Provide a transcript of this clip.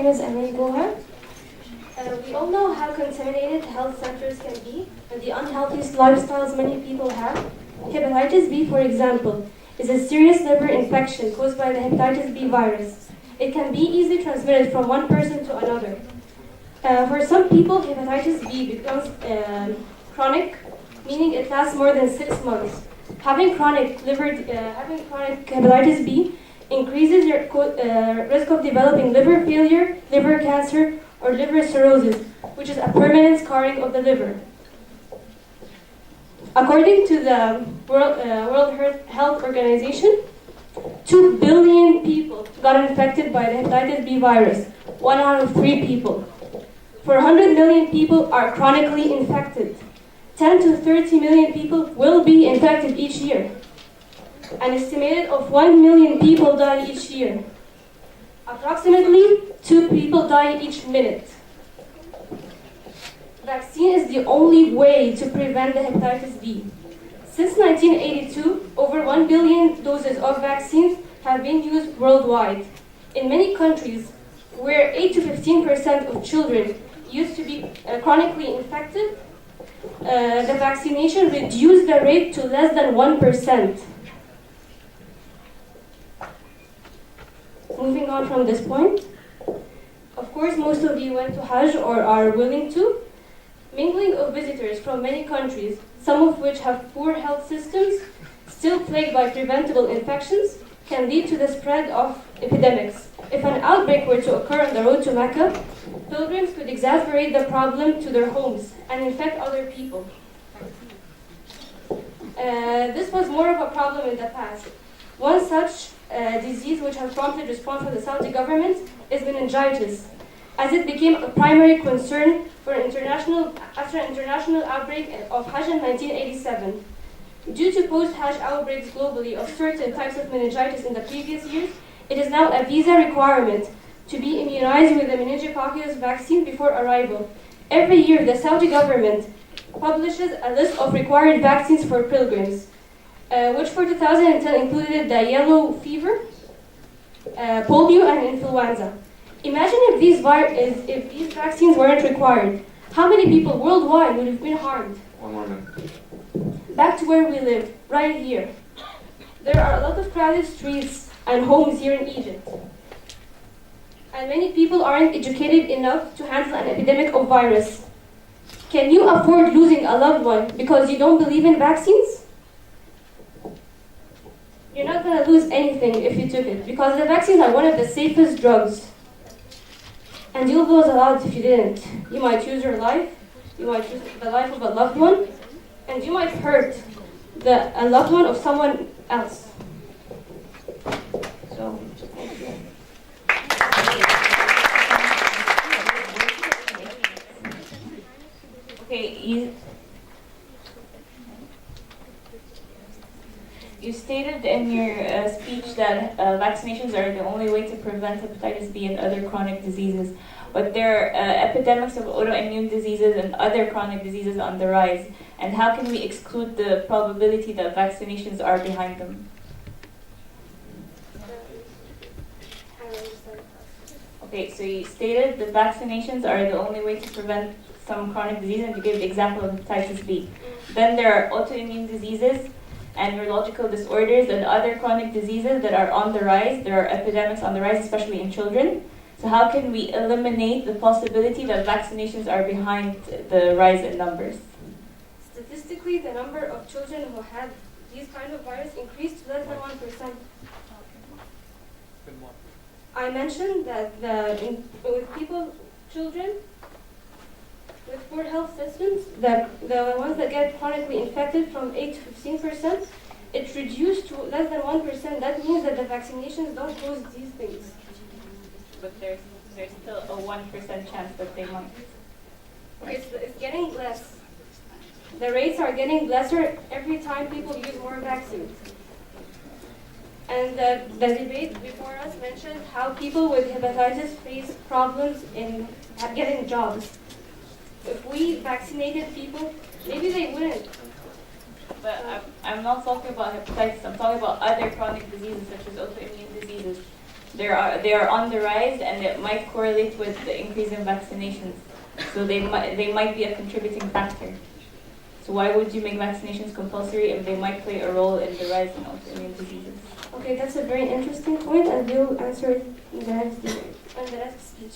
name is Amani Gohar. We all know how contaminated health sectors can be and the unhealthy lifestyles many people have. Hepatitis B, for example, is a serious liver infection caused by the hepatitis B virus. It can be easily transmitted from one person to another. For some people, hepatitis B becomes chronic, meaning it lasts more than 6 months. Having chronic hepatitis B increases your risk of developing liver failure, liver cancer, or liver cirrhosis, which is a permanent scarring of the liver. According to the World Health Organization, 2 billion people got infected by the hepatitis B virus, 1 out of 3 people. 400 million people are chronically infected. 10 to 30 million people will be infected each year. An estimated of 1 million people die each year. Approximately 2 people die each minute. Vaccine is the only way to prevent the hepatitis B. Since 1982, over 1 billion doses of vaccines have been used worldwide. In many countries, where 8 to 15% of children used to be chronically infected, the vaccination reduced the rate to less than 1%. Moving on from this point, of course, most of you went to Hajj or are willing to. Mingling of visitors from many countries, some of which have poor health systems, still plagued by preventable infections, can lead to the spread of epidemics. If an outbreak were to occur on the road to Mecca, pilgrims could exacerbate the problem to their homes and infect other people. This was more of a problem in the past. One such disease which has prompted response from the Saudi government is meningitis, as it became a primary concern after an international outbreak of Hajj in 1987. Due to post-Hajj outbreaks globally of certain types of meningitis in the previous years, it is now a visa requirement to be immunized with the meningococcus vaccine before arrival. Every year, the Saudi government publishes a list of required vaccines for pilgrims, which for 2010 included the yellow fever, polio, and influenza. Imagine if these vaccines weren't required. How many people worldwide would have been harmed? One more minute. Back to where we live, right here. There are a lot of crowded streets and homes here in Egypt. And many people aren't educated enough to handle an epidemic of virus. Can you afford losing a loved one because you don't believe in vaccines? You're not going to lose anything if you took it, because the vaccines are one of the safest drugs. And you'll lose a lot if you didn't. You might choose your life, you might choose the life of a loved one, and you might hurt a loved one of someone else. So, thank you. Okay, you stated in your speech that vaccinations are the only way to prevent hepatitis B and other chronic diseases, but there are epidemics of autoimmune diseases and other chronic diseases on the rise, and how can we exclude the probability that vaccinations are behind them? Okay, so you stated that vaccinations are the only way to prevent some chronic disease, and you gave the example of hepatitis B. Then there are autoimmune diseases and neurological disorders and other chronic diseases that are on the rise. There are epidemics on the rise, especially in children. So how can we eliminate the possibility that vaccinations are behind the rise in numbers? Statistically, the number of children who had these kind of virus increased to less than 1%. I mentioned that with children with poor health systems, the ones that get chronically infected from 8 to 15%, it's reduced to less than 1%. That means that the vaccinations don't cause these things. But there's still a 1% chance that they might. It's getting less. The rates are getting lesser every time people use more vaccines. And the debate before us mentioned how people with hepatitis face problems in getting jobs. If we vaccinated people, maybe they wouldn't. But I'm not talking about hepatitis, I'm talking about other chronic diseases such as autoimmune diseases. they are on the rise, and it might correlate with the increase in vaccinations. So they might be a contributing factor. So why would you make vaccinations compulsory if they might play a role in the rise in autoimmune diseases? Okay, that's a very interesting point, and we'll answer it in the next speech.